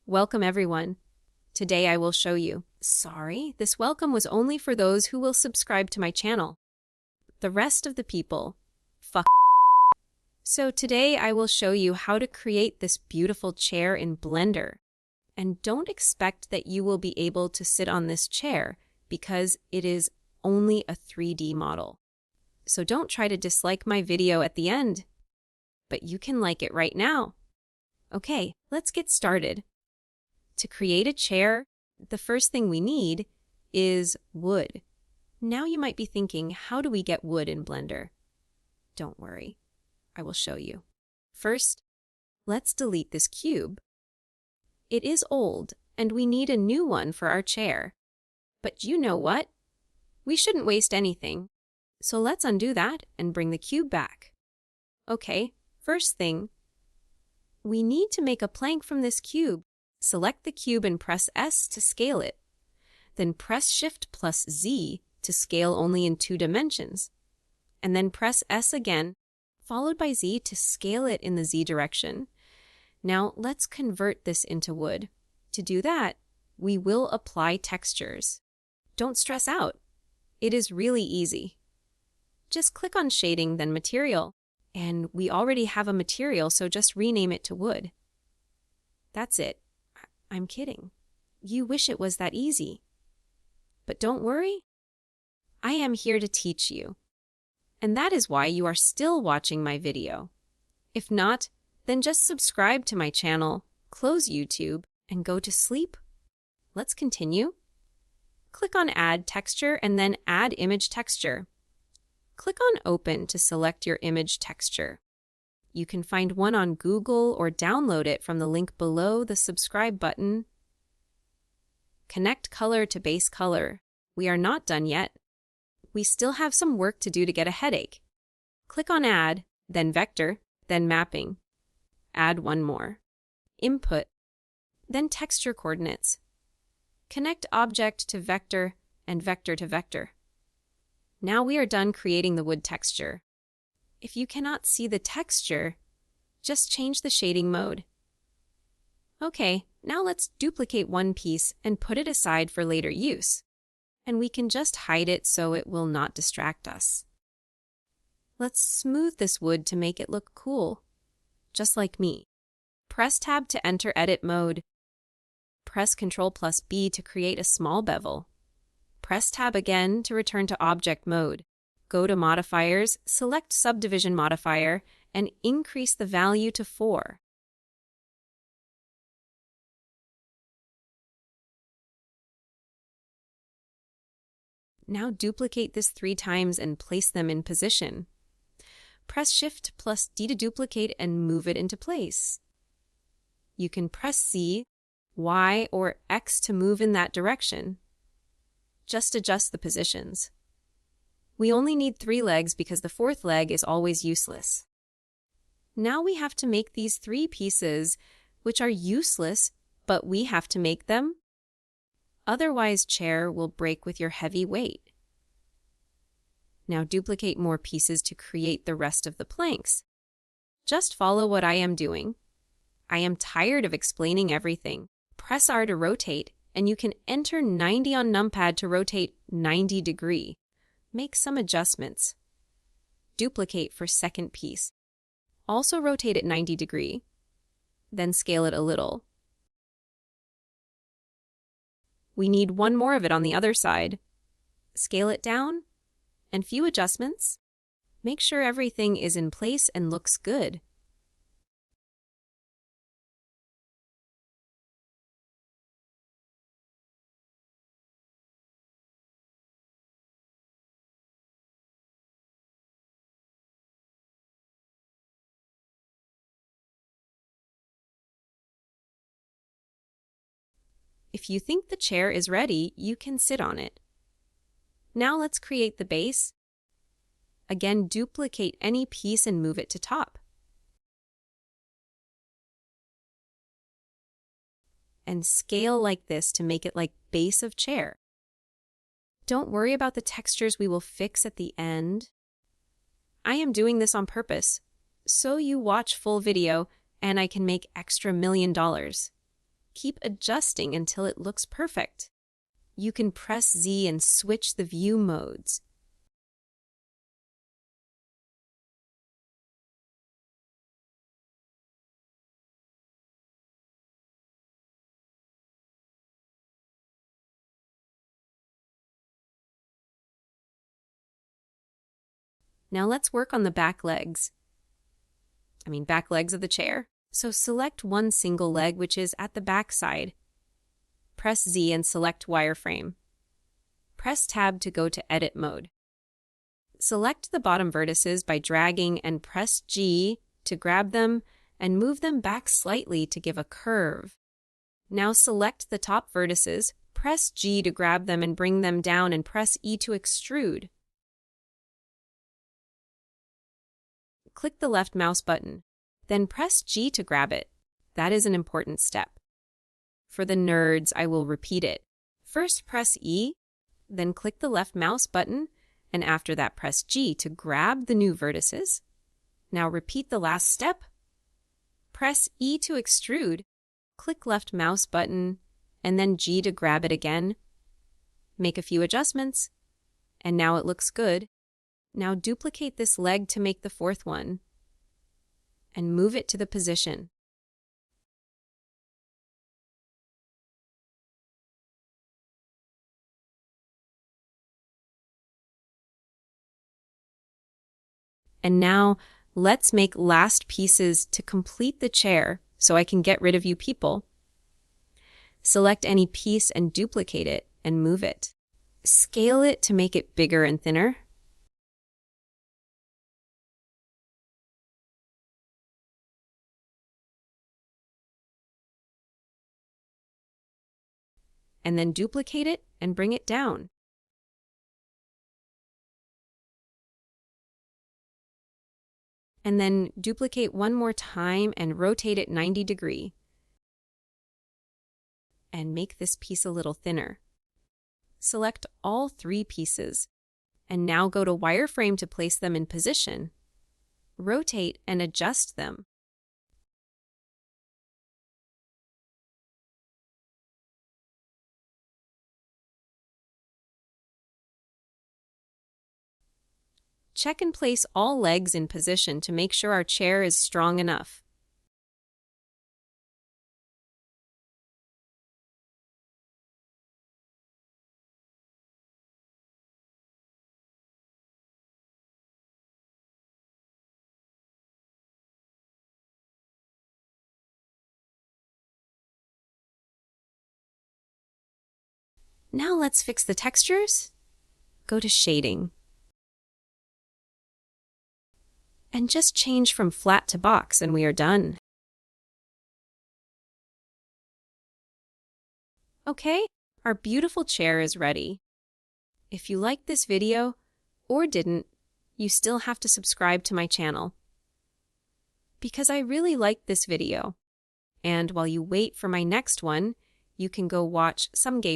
Welcome everyone. Today I will show you. Sorry, this welcome was only for those who will subscribe to my channel. The rest of the people, fuck. So today I will show you how to create this beautiful chair in Blender. And don't expect that you will be able to sit on this chair because it is only a 3D model. So don't try to dislike my video at the end, but you can like it right now. Okay, let's get started. To create a chair, the first thing we need is wood. Now you might be thinking, how do we get wood in Blender? Don't worry, I will show you. First, let's delete this cube. It is old, and we need a new one for our chair. But you know what? We shouldn't waste anything. So let's undo that and bring the cube back. Okay, first thing, we need to make a plank from this cube. Select the cube and press S to scale it. Then press Shift plus Z to scale only in 2 dimensions. And then press S again, followed by Z to scale it in the Z direction. Now let's convert this into wood. To do that, we will apply textures. Don't stress out. It is really easy. Just click on Shading, then Material. And we already have a material, so just rename it to wood. That's it. I'm kidding. You wish it was that easy. But don't worry. I am here to teach you. And that is why you are still watching my video. If not, then just subscribe to my channel, close YouTube, and go to sleep. Let's continue. Click on Add Texture and then Add Image Texture. Click on Open to select your image texture. You can find one on Google or download it from the link below the subscribe button. Connect color to base color. We are not done yet. We still have some work to do to get a headache. Click on Add, then Vector, then Mapping. Add one more. Input, then Texture Coordinates. Connect Object to Vector and Vector to Vector. Now we are done creating the wood texture. If you cannot see the texture, just change the shading mode. Okay, now let's duplicate one piece and put it aside for later use. And we can just hide it so it will not distract us. Let's smooth this wood to make it look cool, just like me. Press Tab to enter edit mode. Press Ctrl plus B to create a small bevel. Press Tab again to return to object mode. Go to Modifiers, select Subdivision modifier, and increase the value to 4. Now duplicate this 3 times and place them in position. Press Shift plus D to duplicate and move it into place. You can press C, Y, or X to move in that direction. Just adjust the positions. We only need 3 legs because the 4th leg is always useless. Now we have to make these 3 pieces, which are useless, but we have to make them. Otherwise, chair will break with your heavy weight. Now duplicate more pieces to create the rest of the planks. Just follow what I am doing. I am tired of explaining everything. Press R to rotate, and you can enter 90 on numpad to rotate 90 degrees. Make some adjustments. Duplicate for second piece. Also rotate it 90 degrees. Then scale it a little. We need one more of it on the other side. Scale it down, and few adjustments. Make sure everything is in place and looks good. If you think the chair is ready, you can sit on it. Now let's create the base. Again, duplicate any piece and move it to top. And scale like this to make it like base of chair. Don't worry about the textures we will fix at the end. I am doing this on purpose, so you watch full video and I can make extra $1 million. Keep adjusting until it looks perfect. You can press Z and switch the view modes. Now let's work on the back legs of the chair. So select one single leg, which is at the back side. Press Z and select wireframe. Press Tab to go to edit mode. Select the bottom vertices by dragging and press G to grab them and move them back slightly to give a curve. Now select the top vertices, press G to grab them and bring them down, and press E to extrude. Click the left mouse button, then press G to grab it. That is an important step. For the nerds, I will repeat it. First press E, then click the left mouse button, and after that press G to grab the new vertices. Now repeat the last step. Press E to extrude, click left mouse button, and then G to grab it again. Make a few adjustments, and now it looks good. Now duplicate this leg to make the fourth one, and move it to the position. And now let's make last pieces to complete the chair so I can get rid of you people. Select any piece and duplicate it and move it. Scale it to make it bigger and thinner. And then duplicate it and bring it down. And then duplicate one more time and rotate it 90 degrees. And make this piece a little thinner. Select all three pieces. And now go to wireframe to place them in position. Rotate and adjust them. Check and place all legs in position to make sure our chair is strong enough. Now let's fix the textures. Go to shading. And just change from flat to box and we are done. Okay, our beautiful chair is ready. If you liked this video, or didn't, you still have to subscribe to my channel. Because I really liked this video. And while you wait for my next one, you can go watch some gay.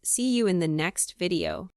See you in the next video.